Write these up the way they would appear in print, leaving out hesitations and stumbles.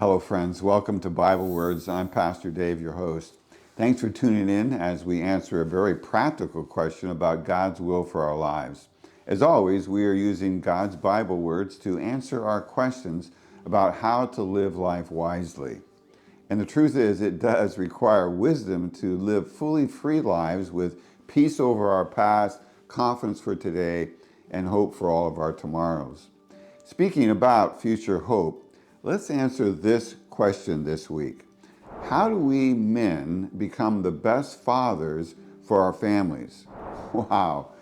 Hello, friends. Welcome to Bible Words. I'm Pastor Dave, your host. Thanks for tuning in as we answer a very practical question about God's will for our lives. As always, we are using God's Bible words to answer our questions about how to live life wisely. And the truth is, it does require wisdom to live fully free lives with peace over our past, confidence for today, and hope for all of our tomorrows. Speaking about future hope, let's answer this question this week. How do we men become the best fathers for our families? Wow,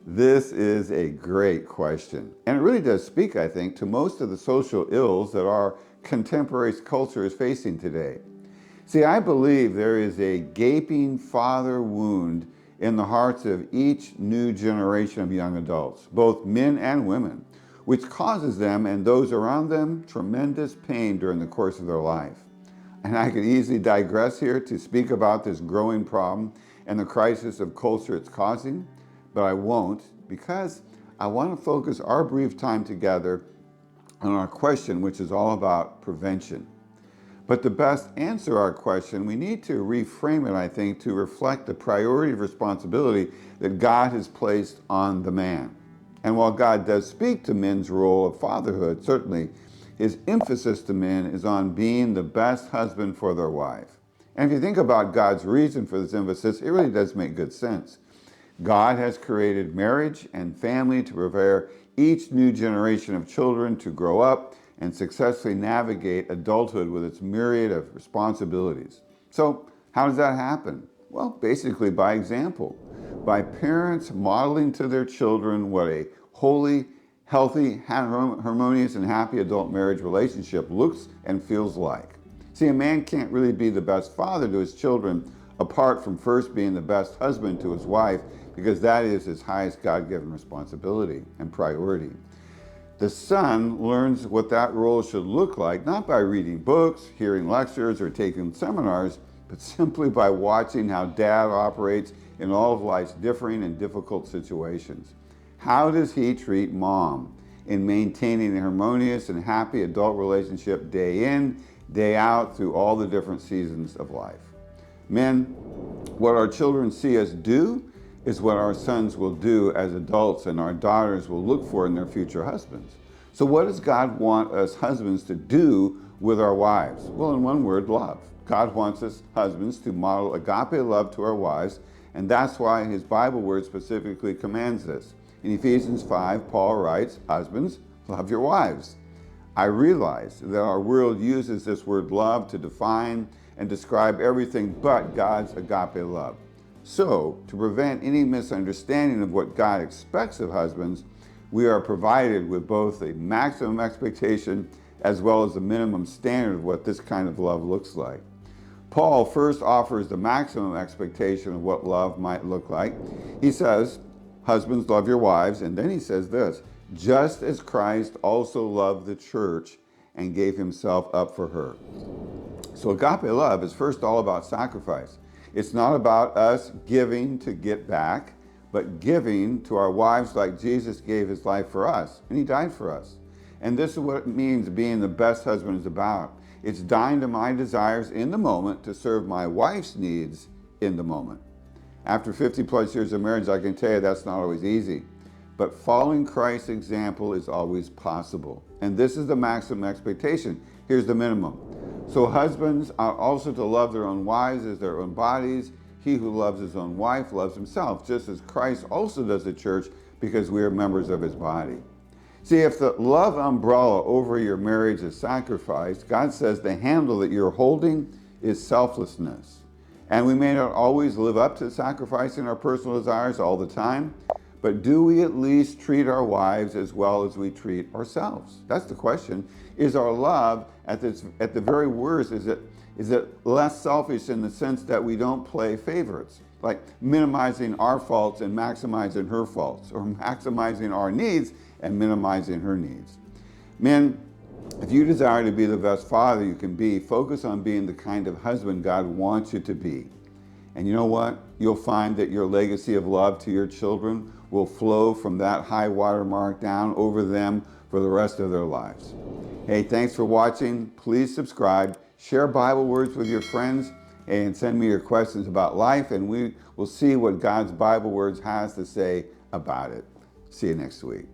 this is a great question. And it really does speak, I think, to most of the social ills that our contemporary culture is facing today. See, I believe there is a gaping father wound in the hearts of each new generation of young adults, both men and women, which causes them and those around them tremendous pain during the course of their life. And I could easily digress here to speak about this growing problem and the crisis of culture it's causing, but I won't, because I want to focus our brief time together on our question, which is all about prevention. But to best answer our question, we need to reframe it, I think, to reflect the priority of responsibility that God has placed on the man. And while God does speak to men's role of fatherhood, certainly, his emphasis to men is on being the best husband for their wife. And if you think about God's reason for this emphasis, it really does make good sense. God has created marriage and family to prepare each new generation of children to grow up and successfully navigate adulthood with its myriad of responsibilities. So how does that happen? Well, basically by example, by parents modeling to their children what a holy, healthy, harmonious, and happy adult marriage relationship looks and feels like. See, a man can't really be the best father to his children apart from first being the best husband to his wife, because that is his highest God-given responsibility and priority. The son learns what that role should look like, not by reading books, hearing lectures, or taking seminars, but simply by watching how dad operates in all of life's differing and difficult situations. How does he treat mom in maintaining a harmonious and happy adult relationship day in, day out through all the different seasons of life? Men, what our children see us do is what our sons will do as adults and our daughters will look for in their future husbands. So what does God want us husbands to do with our wives? Well, in one word, love. God wants us husbands to model agape love to our wives, and that's why his Bible word specifically commands this. In Ephesians 5, Paul writes, "Husbands, love your wives." I realize that our world uses this word love to define and describe everything but God's agape love. So, to prevent any misunderstanding of what God expects of husbands, we are provided with both a maximum expectation as well as a minimum standard of what this kind of love looks like. Paul first offers the maximum expectation of what love might look like. He says, "Husbands, love your wives," and then he says this, "just as Christ also loved the church and gave himself up for her." So agape love is first all about sacrifice. It's not about us giving to get back, but giving to our wives like Jesus gave his life for us, and he died for us. And this is what it means being the best husband is about. It's dying to my desires in the moment to serve my wife's needs in the moment. After 50 plus years of marriage, I can tell you that's not always easy. But following Christ's example is always possible. And this is the maximum expectation. Here's the minimum. So husbands are also to love their own wives as their own bodies. He who loves his own wife loves himself, just as Christ also does the church, because we are members of his body. See, if the love umbrella over your marriage is sacrifice, God says the handle that you're holding is selflessness. And we may not always live up to sacrificing our personal desires all the time, but do we at least treat our wives as well as we treat ourselves? That's the question. Is our love, at the very worst, is it less selfish in the sense that we don't play favorites, like minimizing our faults and maximizing her faults, or maximizing our needs and minimizing her needs? Men, if you desire to be the best father you can be, focus on being the kind of husband God wants you to be. And you know what? You'll find that your legacy of love to your children will flow from that high water mark down over them for the rest of their lives. Hey, thanks for watching. Please subscribe, share Bible words with your friends, and send me your questions about life, and we will see what God's Bible words has to say about it. See you next week.